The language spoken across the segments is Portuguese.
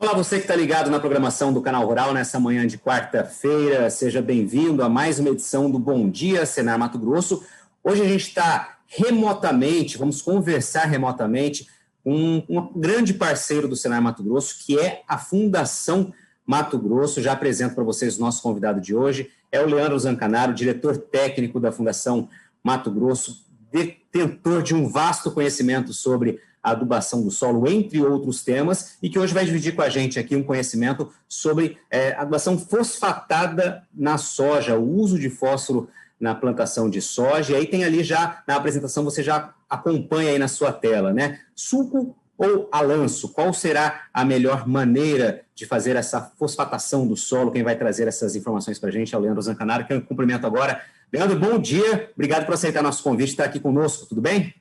Olá, você que está ligado na programação do Canal Rural nessa manhã de quarta-feira, seja bem-vindo a mais uma edição do Bom Dia Senar Mato Grosso. Hoje a gente está remotamente, vamos conversar remotamente com um grande parceiro do Senar Mato Grosso, que é a Fundação Mato Grosso. Já apresento para vocês o nosso convidado de hoje, é o Leandro Zancanaro, diretor técnico da Fundação Mato Grosso, detentor de um vasto conhecimento sobre a adubação do solo, entre outros temas, e que hoje vai dividir com a gente aqui um conhecimento sobre adubação fosfatada na soja, o uso de fósforo na plantação de soja. E aí tem ali já, na apresentação, você já acompanha aí na sua tela, né? Sulco ou alanço, qual será a melhor maneira de fazer essa fosfatação do solo? Quem vai trazer essas informações para a gente é o Leandro Zancanaro, que eu cumprimento agora. Leandro, bom dia, obrigado por aceitar nosso convite, estar aqui conosco, tudo bem?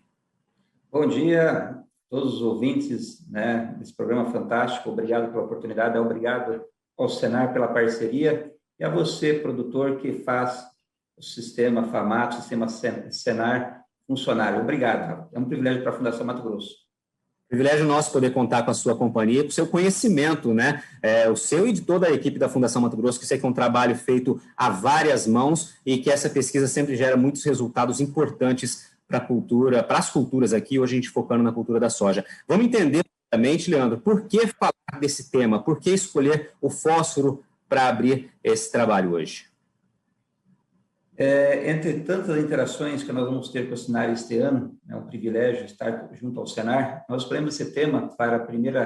Bom dia a todos os ouvintes, né, desse programa fantástico, obrigado pela oportunidade, obrigado ao Senar pela parceria e a você, produtor, que faz o sistema FAMAT, o sistema Senar funcionar. Obrigado, é um privilégio para a Fundação Mato Grosso. Privilégio nosso poder contar com a sua companhia, com o seu conhecimento, né? O seu e de toda a equipe da Fundação Mato Grosso, que sei que é um trabalho feito a várias mãos e que essa pesquisa sempre gera muitos resultados importantes para a cultura, para as culturas aqui, hoje a gente focando na cultura da soja. Vamos entender exatamente, Leandro, por que falar desse tema, por que escolher o fósforo para abrir esse trabalho hoje? Entre tantas interações que nós vamos ter com o Senar este ano, é um privilégio estar junto ao Senar, nós escolhemos esse tema para o primeiro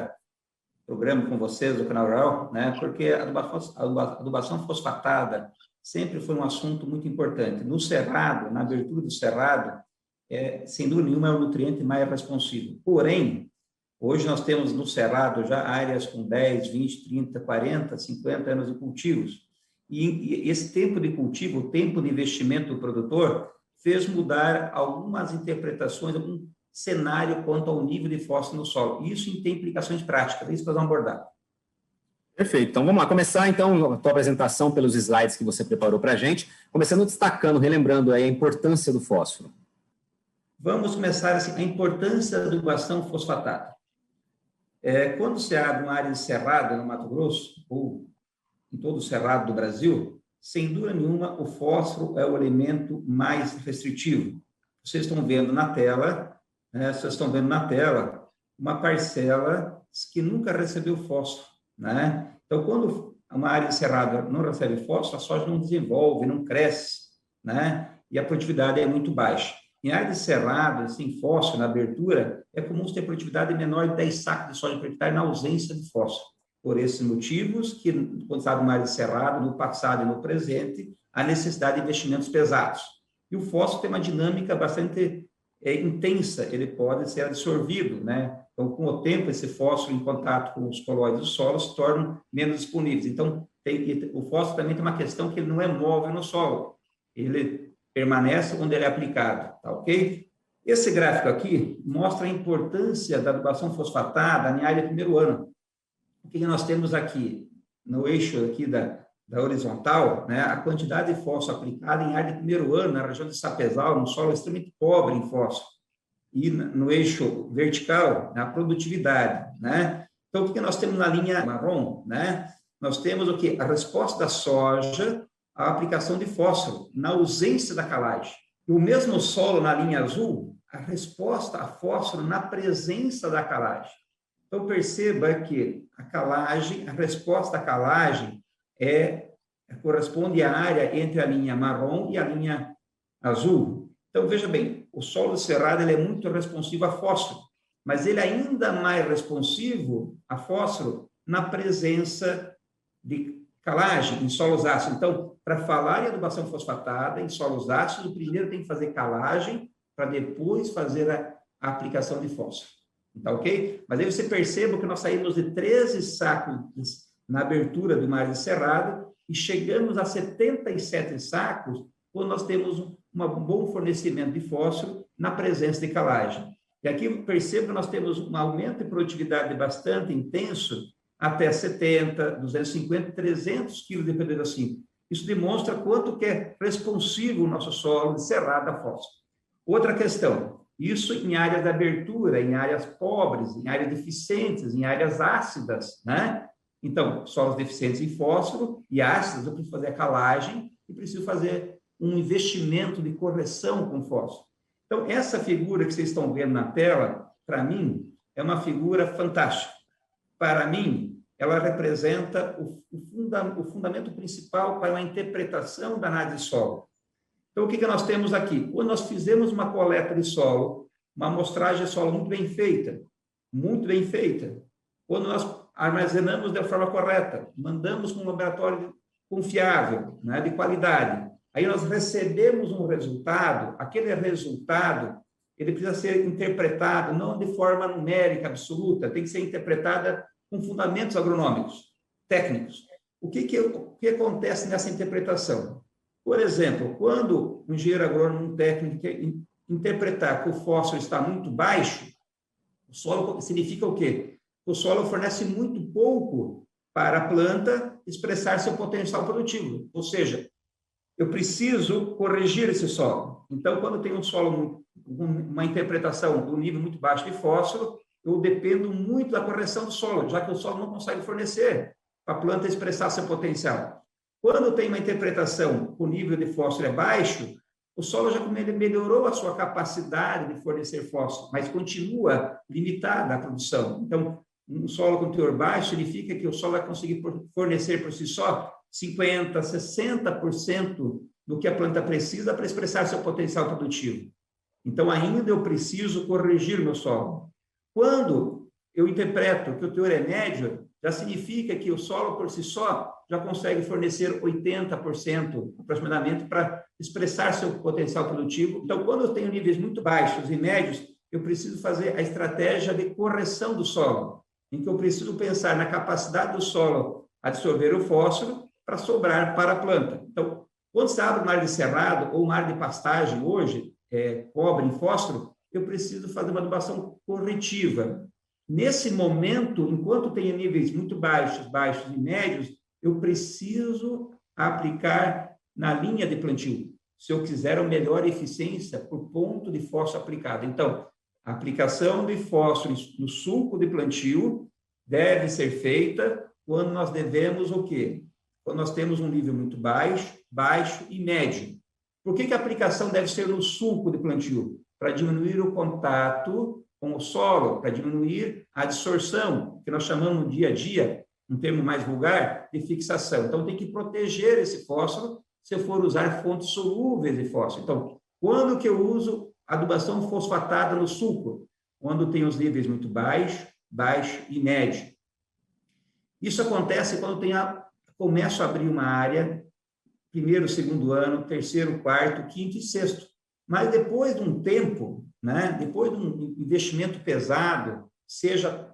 programa com vocês do Canal Rural, né, porque a adubação fosfatada sempre foi um assunto muito importante. No cerrado, na abertura do cerrado, sem dúvida nenhuma é o nutriente mais responsivo. Porém, hoje nós temos no cerrado já áreas com 10, 20, 30, 40, 50 anos de cultivos. E esse tempo de cultivo, o tempo de investimento do produtor, fez mudar algumas interpretações, algum cenário quanto ao nível de fósforo no solo. Isso tem implicações práticas, é isso que nós vamos abordar. Perfeito. Então, vamos lá. Começar, então, a tua apresentação pelos slides que você preparou para a gente, começando destacando, relembrando aí a importância do fósforo. Vamos começar assim, a importância da adubação fosfatada. Quando se abre uma área cerrada no Mato Grosso, ou em todo o cerrado do Brasil, sem dúvida nenhuma, o fósforo é o elemento mais restritivo. Vocês estão vendo na tela, uma parcela que nunca recebeu fósforo, né? Então, quando uma área cerrada não recebe fósforo, a soja não desenvolve, não cresce, né? E a produtividade é muito baixa. Em áreas cerradas, sem fósforo na abertura, é comum ter produtividade menor de 10 sacos de soja por hectare na ausência de fósforo. Por esses motivos, que quando está numa área cerrada, no passado e no presente, há necessidade de investimentos pesados. E o fósforo tem uma dinâmica bastante intensa, ele pode ser absorvido, né? Então, com o tempo, esse fósforo em contato com os colóides do solo se tornam menos disponíveis. Então, o fósforo também tem uma questão que ele não é móvel no solo, ele permanece onde ele é aplicado, tá ok? Esse gráfico aqui mostra a importância da adubação fosfatada em área de primeiro ano. O que nós temos aqui, no eixo aqui da horizontal, né, a quantidade de fósforo aplicada em área de primeiro ano, na região de Sapezal, num solo extremamente pobre em fósforo. E no eixo vertical, a produtividade, né? Então, o que nós temos na linha marrom, né? Nós temos o quê? A resposta da soja à aplicação de fósforo, na ausência da calagem. E o mesmo solo na linha azul, a resposta a fósforo na presença da calagem. Então, perceba que a calagem, a resposta à calagem corresponde à área entre a linha marrom e a linha azul. Então, veja bem, o solo cerrado ele é muito responsivo a fósforo, mas ele é ainda mais responsivo a fósforo na presença de calagem em solos ácidos. Então, para falar em adubação fosfatada em solos ácidos, o primeiro tem que fazer calagem para depois fazer a aplicação de fósforo. Tá ok? Mas aí você perceba que nós saímos de 13 sacos na abertura do mar cerrado e chegamos a 77 sacos quando nós temos um bom fornecimento de fósforo na presença de calagem. E aqui perceba que nós temos um aumento de produtividade bastante intenso, até 70, 250, 300 quilos de P2O5. Isso demonstra quanto que é responsivo o nosso solo de cerrado a fósforo. Outra questão, isso em áreas de abertura, em áreas pobres, em áreas deficientes, em áreas ácidas, né? Então, solos deficientes em fósforo e ácidos, eu preciso fazer a calagem e preciso fazer um investimento de correção com fósforo. Então, essa figura que vocês estão vendo na tela, para mim, é uma figura fantástica. Para mim, ela representa o fundamento principal para uma interpretação da análise de solo. Então, o que nós temos aqui? Quando nós fizemos uma coleta de solo, uma amostragem de solo muito bem feita, quando nós armazenamos da forma correta, mandamos para um laboratório confiável, né, de qualidade, aí nós recebemos um resultado, aquele resultado, ele precisa ser interpretado não de forma numérica, absoluta, tem que ser interpretada com fundamentos agronômicos, técnicos. O que acontece nessa interpretação? Por exemplo, quando um engenheiro agrônomo, um técnico, quer interpretar que o fósforo está muito baixo, o solo significa o quê? O solo fornece muito pouco para a planta expressar seu potencial produtivo. Ou seja, eu preciso corrigir esse solo. Então, quando tem um solo, uma interpretação de um nível muito baixo de fósforo, eu dependo muito da correção do solo, já que o solo não consegue fornecer para a planta expressar seu potencial. Quando tem uma interpretação, o nível de fósforo é baixo, o solo já melhorou a sua capacidade de fornecer fósforo, mas continua limitada a produção. Então, um solo com teor baixo significa que o solo vai conseguir fornecer por si só 50%, 60% do que a planta precisa para expressar seu potencial produtivo. Então, ainda eu preciso corrigir meu solo. Quando eu interpreto que o teor é médio, já significa que o solo por si só já consegue fornecer 80% aproximadamente para expressar seu potencial produtivo. Então, quando eu tenho níveis muito baixos e médios, eu preciso fazer a estratégia de correção do solo, em que eu preciso pensar na capacidade do solo absorver o fósforo para sobrar para a planta. Então, quando você abre uma área de cerrado ou uma área de pastagem hoje, pobre em fósforo, eu preciso fazer uma adubação corretiva. Nesse momento, enquanto tenho níveis muito baixos e médios, eu preciso aplicar na linha de plantio, se eu quiser uma melhor eficiência por ponto de fósforo aplicado. Então, a aplicação de fósforo no sulco de plantio deve ser feita quando nós devemos o quê? Quando nós temos um nível muito baixo e médio. Por que a aplicação deve ser no sulco de plantio? Para diminuir o contato com o solo, para diminuir a distorção, que nós chamamos no dia a dia, um termo mais vulgar, de fixação. Então, tem que proteger esse fósforo se eu for usar fontes solúveis de fósforo. Então, quando que eu uso adubação fosfatada no sulco? Quando tem os níveis muito baixo e médio. Isso acontece quando começo a abrir uma área, primeiro, segundo ano, terceiro, quarto, quinto e sexto. Mas depois de um tempo, né, depois de um investimento pesado, seja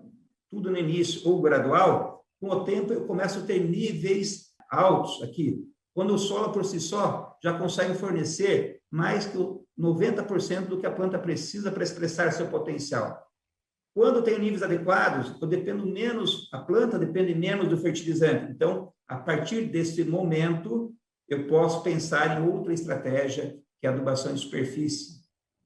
tudo no início ou gradual, com o tempo eu começo a ter níveis altos aqui. Quando o solo por si só já consegue fornecer mais que 90% do que a planta precisa para expressar seu potencial. Quando eu tenho níveis adequados, eu dependo menos, a planta depende menos do fertilizante. Então, a partir desse momento, eu posso pensar em outra estratégia, que é a adubação de superfície.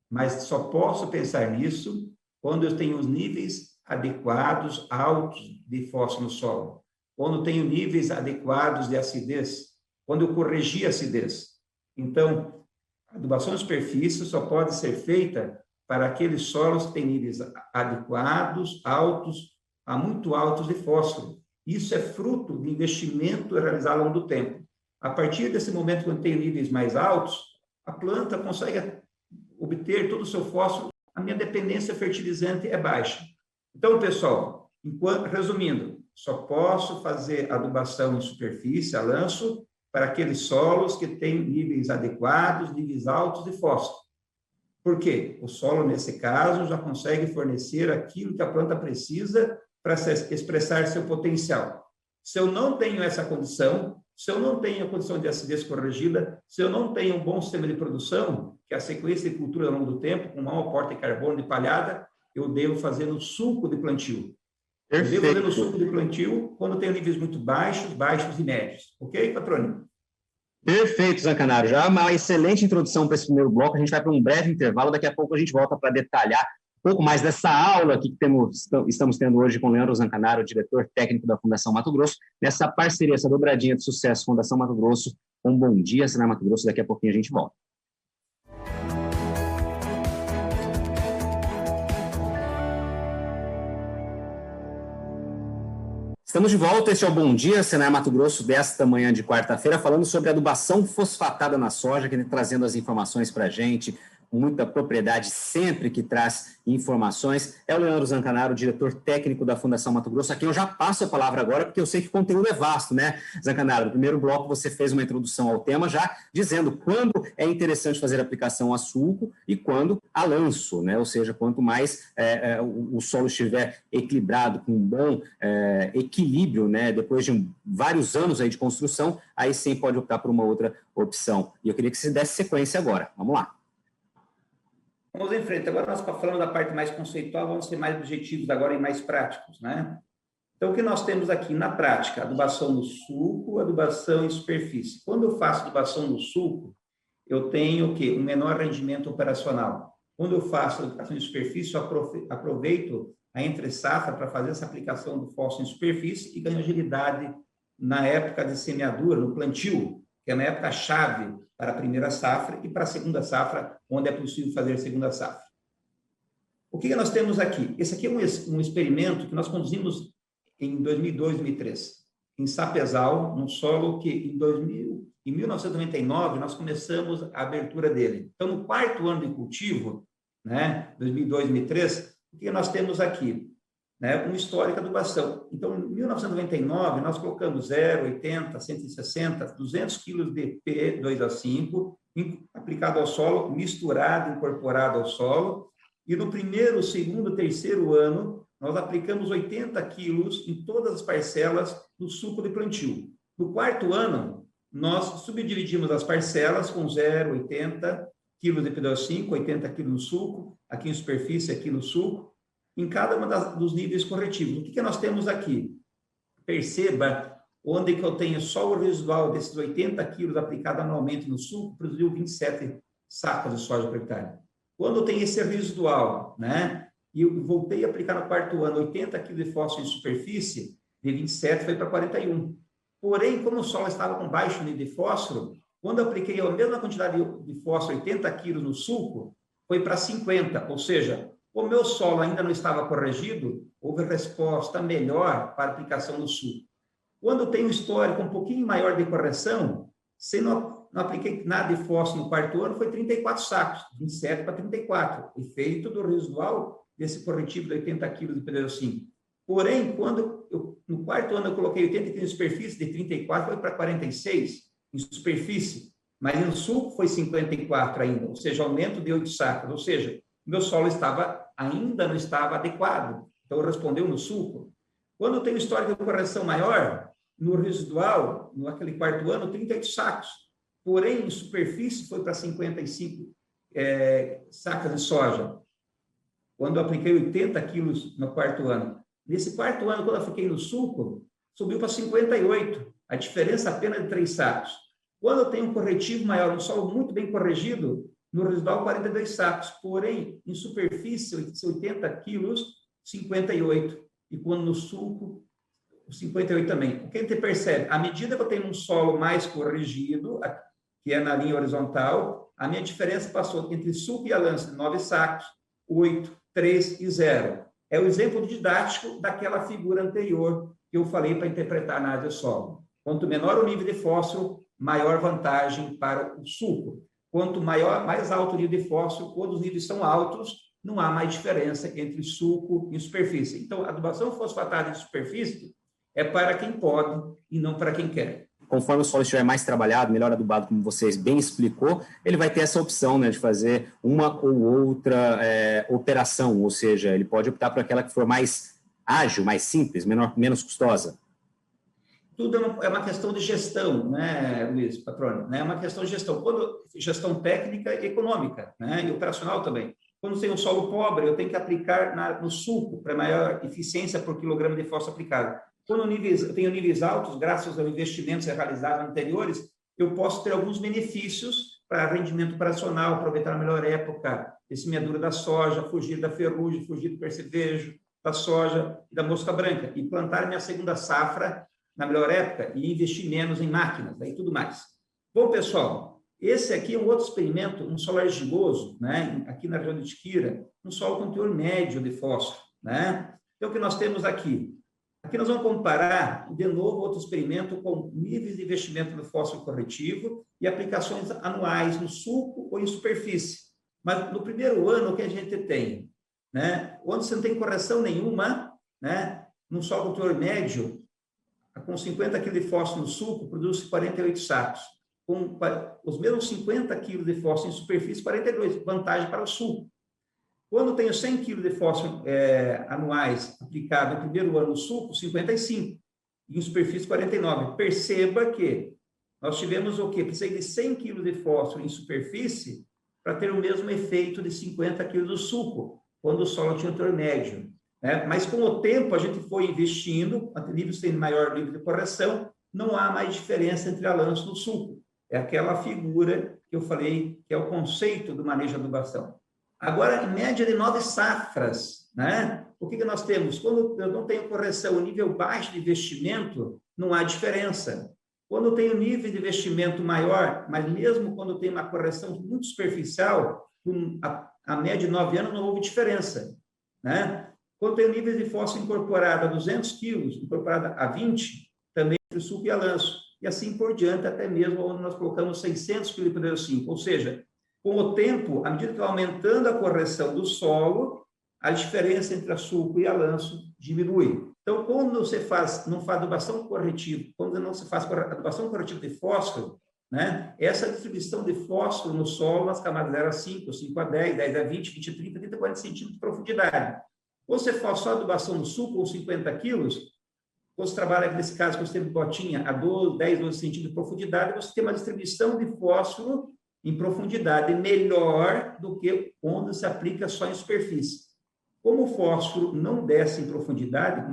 Mas só posso pensar nisso quando eu tenho os níveis adequados, altos de fósforo no solo. Quando eu tenho níveis adequados de acidez. Quando eu corrigi a acidez. Então, a adubação de superfície só pode ser feita para aqueles solos que têm níveis adequados, altos, a muito altos de fósforo. Isso é fruto de investimento realizado ao longo do tempo. A partir desse momento, quando tem níveis mais altos, a planta consegue obter todo o seu fósforo, a minha dependência fertilizante é baixa. Então, pessoal, resumindo, só posso fazer adubação em superfície, a lanço, para aqueles solos que têm níveis adequados, níveis altos de fósforo. Por quê? O solo, nesse caso, já consegue fornecer aquilo que a planta precisa para expressar seu potencial. Se eu não tenho essa condição, se eu não tenho a condição de acidez corrigida, se eu não tenho um bom sistema de produção, que é a sequência de cultura ao longo do tempo, com mau aporte de carbono de palhada, eu devo fazer no sulco de plantio. Perfeito. Eu devo fazer no sulco de plantio quando eu tenho níveis muito baixos e médios. Ok, patrônimo? Perfeito, Zancanaro. Já uma excelente introdução para esse primeiro bloco. A gente vai para um breve intervalo. Daqui a pouco a gente volta para detalhar pouco mais dessa aula aqui que estamos tendo hoje com o Leandro Zancanaro, diretor técnico da Fundação Mato Grosso, nessa parceria, essa dobradinha de sucesso, Fundação Mato Grosso, com Bom Dia, Senar Mato Grosso. Daqui a pouquinho a gente volta. Estamos de volta, este é o Bom Dia, Senar Mato Grosso, desta manhã de quarta-feira, falando sobre adubação fosfatada na soja, trazendo as informações para a gente, com muita propriedade, sempre que traz informações. É o Leandro Zancanaro, diretor técnico da Fundação Mato Grosso, a quem eu já passo a palavra agora, porque eu sei que o conteúdo é vasto, né, Zancanaro? No primeiro bloco você fez uma introdução ao tema, já dizendo quando é interessante fazer aplicação a sulco e quando a lanço, né? Ou seja, quanto mais o solo estiver equilibrado, com um bom equilíbrio, né, depois de vários anos aí de construção, aí sim pode optar por uma outra opção. E eu queria que você desse sequência agora. Vamos lá. Vamos em frente. Agora nós falando da parte mais conceitual, vamos ser mais objetivos agora e mais práticos, né? Então, o que nós temos aqui na prática? Adubação no sulco, adubação em superfície. Quando eu faço adubação no sulco, eu tenho o quê? Um menor rendimento operacional. Quando eu faço adubação em superfície, eu aproveito a entre-safra para fazer essa aplicação do fósforo em superfície e ganho agilidade na época de semeadura, no plantio, que é na época chave para a primeira safra e para a segunda safra, onde é possível fazer a segunda safra. O que nós temos aqui? Esse aqui é um experimento que nós conduzimos em 2002, 2003, em Sapezal, num solo que em 1999 nós começamos a abertura dele. Então, no quarto ano de cultivo, né, 2002, 2003, o que nós temos aqui? Né, um histórico de adubação. Então, em 1999, nós colocamos 0, 80, 160, 200 quilos de P2A5 aplicado ao solo, misturado, incorporado ao solo, e no primeiro, segundo, terceiro ano, nós aplicamos 80 quilos em todas as parcelas do sulco de plantio. No quarto ano, nós subdividimos as parcelas com 0, 80 quilos de P2A5, 80 quilos no sulco, aqui em superfície, aqui no sulco, em cada um dos níveis corretivos. O que nós temos aqui? Perceba onde que eu tenho só o residual desses 80 quilos aplicado anualmente no sulco, produziu 27 sacas de soja por hectare. Quando eu tenho esse residual, né, e eu voltei a aplicar no quarto ano 80 quilos de fósforo em superfície, de 27 foi para 41. Porém, como o solo estava com baixo nível de fósforo, quando eu apliquei a mesma quantidade de fósforo, 80 quilos no sulco, foi para 50, ou seja, o meu solo ainda não estava corrigido, houve resposta melhor para a aplicação no sulco. Quando tem um histórico um pouquinho maior de correção, se não apliquei nada de fósforo no quarto ano, foi 34 sacos, 27 para 34, efeito do residual desse corretivo de 80 quilos de P2O5. Porém, no quarto ano eu coloquei 80 quilos de superfície, de 34 foi para 46 em superfície, mas no sulco foi 54 ainda, ou seja, aumento de 8 sacos, ou seja, meu solo ainda não estava adequado, então respondeu no sulco. Quando tem um histórico de correção maior, no residual, naquele quarto ano, 38 sacos, porém em superfície foi para 55 sacas de soja, quando eu apliquei 80 quilos no quarto ano. Nesse quarto ano, quando eu fiquei no sulco, subiu para 58, a diferença apenas de 3 sacos. Quando eu tenho um corretivo maior, um solo muito bem corrigido, no residual 42 sacos, porém, em superfície, 80 quilos, 58. E quando no sulco, 58 também. O que a gente percebe? À medida que eu tenho um solo mais corrigido, que é na linha horizontal, a minha diferença passou entre sulco e a lança de 9 sacos, 8, 3 e 0. É o exemplo didático daquela figura anterior que eu falei para interpretar a análise do solo. Quanto menor o nível de fósforo, maior vantagem para o sulco. Quanto mais alto o nível de fósforo, quando os níveis são altos, não há mais diferença entre sulco e superfície. Então, a adubação fosfatada em superfície é para quem pode e não para quem quer. Conforme o solo estiver mais trabalhado, melhor adubado, como vocês bem explicou, ele vai ter essa opção, né, de fazer uma ou outra operação, ou seja, ele pode optar por aquela que for mais ágil, mais simples, menos custosa. Tudo é uma questão de gestão, né, Luiz Patrônio? É uma questão de gestão. Gestão técnica e econômica, né, e operacional também. Quando tem um solo pobre, eu tenho que aplicar no sulco para maior eficiência por quilograma de fósforo aplicado. Quando eu tenho níveis altos, graças aos investimentos realizados anteriores, eu posso ter alguns benefícios para rendimento operacional, aproveitar a melhor época de semeadura da soja, fugir da ferrugem, fugir do percevejo, da soja e da mosca branca, e plantar minha segunda safra na melhor época e investir menos em máquinas, daí tudo mais. Bom, pessoal, esse aqui é um outro experimento, um solo argiloso, né, aqui na região de Tiquira, um solo com teor médio de fósforo, né? Então, o que nós temos aqui? Aqui nós vamos comparar, de novo, outro experimento com níveis de investimento no fósforo corretivo e aplicações anuais no sulco ou em superfície. Mas no primeiro ano, o que a gente tem? Né? Onde você não tem correção nenhuma, né? Num solo com teor médio, com 50 kg de fósforo no sulco, produz 48 sacos. Com os mesmos 50 kg de fósforo em superfície, 42, vantagem para o sulco. Quando tenho 100 kg de fósforo anuais aplicado no primeiro ano no sulco, 55, e em superfície 49. Perceba que nós tivemos o quê? Precisei de 100 kg de fósforo em superfície para ter o mesmo efeito de 50 kg do sulco, quando o solo tinha teor médio. Né? Mas com o tempo a gente foi investindo, a níveis tendo maior nível de correção, não há mais diferença entre a lança e o sulco. É aquela figura que eu falei, que é o conceito do manejo de adubação. Agora, em média de 9 safras, né? O que nós temos? Quando eu não tenho correção, nível baixo de investimento, não há diferença. Quando eu tenho nível de investimento maior, mas mesmo quando eu tenho uma correção muito superficial, a média de 9 anos não houve diferença, né? Quando eu tenho nível de fósforo incorporado a 200 quilos, incorporado a 20, também entre o sulco e a lanço, e assim por diante, até mesmo onde nós colocamos 600 kg por 5, ou seja, com o tempo, à medida que vai aumentando a correção do solo, a diferença entre a sulco e a lanço diminui. Então, quando você não faz adubação corretiva, quando não se faz adubação corretiva de fósforo, né, essa distribuição de fósforo no solo, nas camadas 0 a 5, 5 a 10, 10 a 20, 20 a 30, 30 a 40 centímetros de profundidade. Quando você faz só adubação no sulco, com 50 quilos, quando você trabalha, nesse caso, com você tem botinha a 10, 12 centímetros de profundidade, você tem uma distribuição de fósforo em profundidade melhor do que onde se aplica só em superfície. Como o fósforo não desce em profundidade,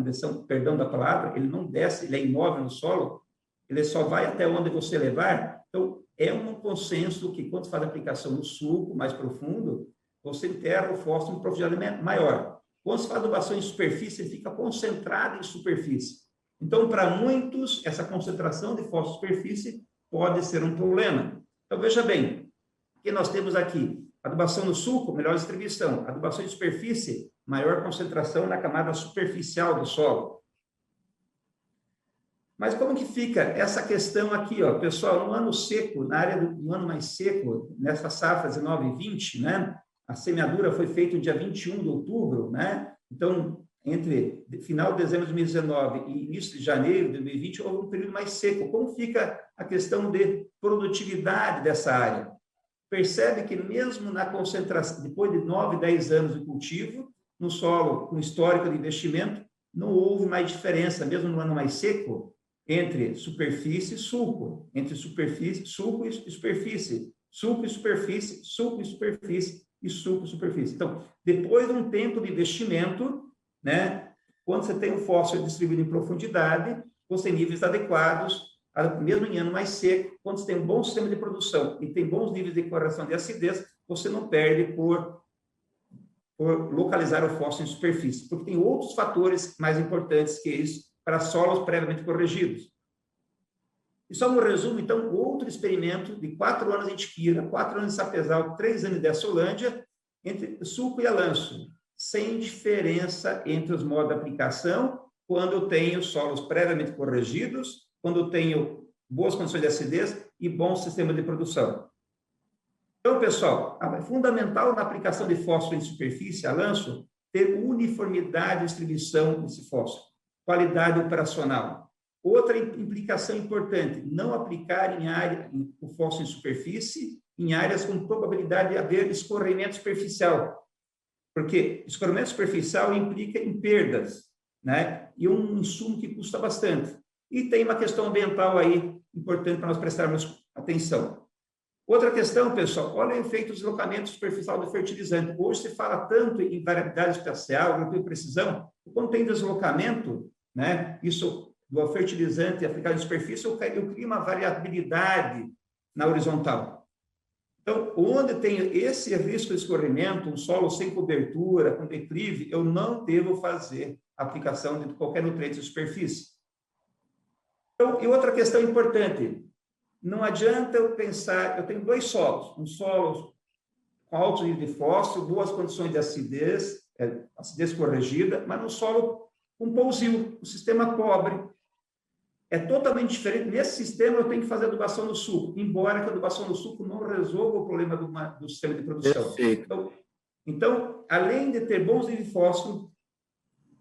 perdão da palavra, ele não desce, ele é imóvel no solo, ele só vai até onde você levar. Então, é um consenso que quando faz a aplicação no sulco mais profundo, você enterra o fósforo em profundidade maior. Quando se faz adubação em superfície, ele fica concentrado em superfície. Então, para muitos, essa concentração de fósforo em superfície pode ser um problema. Então, veja bem, o que nós temos aqui? Adubação no sulco, melhor distribuição. Adubação de superfície, maior concentração na camada superficial do solo. Mas como que fica essa questão aqui, ó, pessoal? No ano seco, na área do ano mais seco, nessa safra 19 e 20, né? A semeadura foi feita no dia 21 de outubro, né? Então, entre final de dezembro de 2019 e início de janeiro de 2020, houve um período mais seco. Como fica a questão de produtividade dessa área? Percebe que mesmo na concentração, depois de 9, 10 anos de cultivo, no solo com histórico de investimento, não houve mais diferença, mesmo no ano mais seco, entre superfície e sulco, entre superfície, sulco e superfície, sulco e superfície, sulco e superfície e sulco e superfície. Então, depois de um tempo de investimento, né, quando você tem o fósforo distribuído em profundidade, você tem níveis adequados, mesmo em ano mais seco, quando você tem um bom sistema de produção e tem bons níveis de correção de acidez, você não perde por localizar o fósforo em superfície, porque tem outros fatores mais importantes que isso para solos previamente corrigidos. E só no resumo, então, outro experimento de 4 anos em Tiquira, 4 anos em Sapezal, 3 anos em Dessolândia, entre sulco e alanço, sem diferença entre os modos de aplicação, quando eu tenho solos previamente corrigidos, quando eu tenho boas condições de acidez e bom sistema de produção. Então, pessoal, é fundamental na aplicação de fósforo em superfície, a lanço, ter uniformidade de distribuição desse fósforo, qualidade operacional. Outra implicação importante, não aplicar o fósforo em superfície em áreas com probabilidade de haver escorrimento superficial, porque escorrimento superficial implica em perdas, né? E um insumo que custa bastante. E tem uma questão ambiental aí importante para nós prestarmos atenção. Outra questão, pessoal, olha o efeito do deslocamento superficial do fertilizante. Hoje se fala tanto em variabilidade espacial, grupo de precisão, quando tem deslocamento, né, isso do fertilizante aplicado em superfície, eu crio uma variabilidade na horizontal. Então, onde tem esse risco de escorrimento, um solo sem cobertura, com declive, eu não devo fazer aplicação de qualquer nutriente de superfície. Então, e outra questão importante, não adianta eu pensar, eu tenho 2 solos, um solo com alto nível de fósforo, boas condições de acidez corrigida, mas um solo com pousio, um sistema pobre. É totalmente diferente. Nesse sistema, eu tenho que fazer adubação no suco, embora que a adubação no suco não resolva o problema do sistema de produção. Então, além de ter bons níveis de fósforo,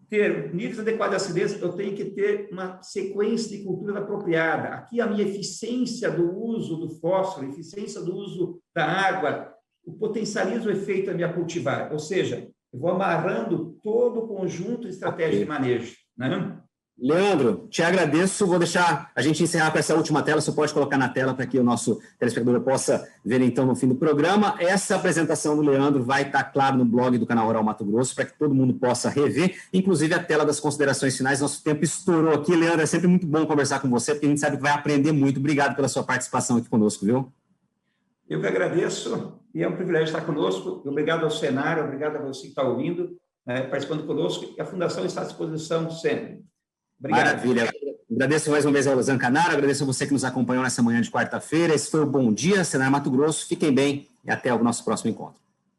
ter níveis adequados de acidez, eu tenho que ter uma sequência de cultura apropriada. Aqui, a minha eficiência do uso do fósforo, eficiência do uso da água, o potencializa o efeito da minha cultivar. Ou seja, eu vou amarrando todo o conjunto de estratégias de manejo, né? Leandro, te agradeço. Vou deixar a gente encerrar com essa última tela. Você pode colocar na tela para que o nosso telespectador possa ver, então, no fim do programa. Essa apresentação do Leandro vai estar, claro, no blog do Canal Rural Mato Grosso, para que todo mundo possa rever, inclusive a tela das considerações finais. Nosso tempo estourou aqui. Leandro, é sempre muito bom conversar com você, porque a gente sabe que vai aprender muito. Obrigado pela sua participação aqui conosco, viu? Eu que agradeço, e é um privilégio estar conosco. Obrigado ao cenário, obrigado a você que está ouvindo, participando conosco, e a Fundação está à disposição sempre. Obrigado. Maravilha. Agradeço mais uma vez ao Zancanaro, agradeço a você que nos acompanhou nessa manhã de quarta-feira. Esse foi o Bom Dia, Senar Mato Grosso. Fiquem bem e até o nosso próximo encontro.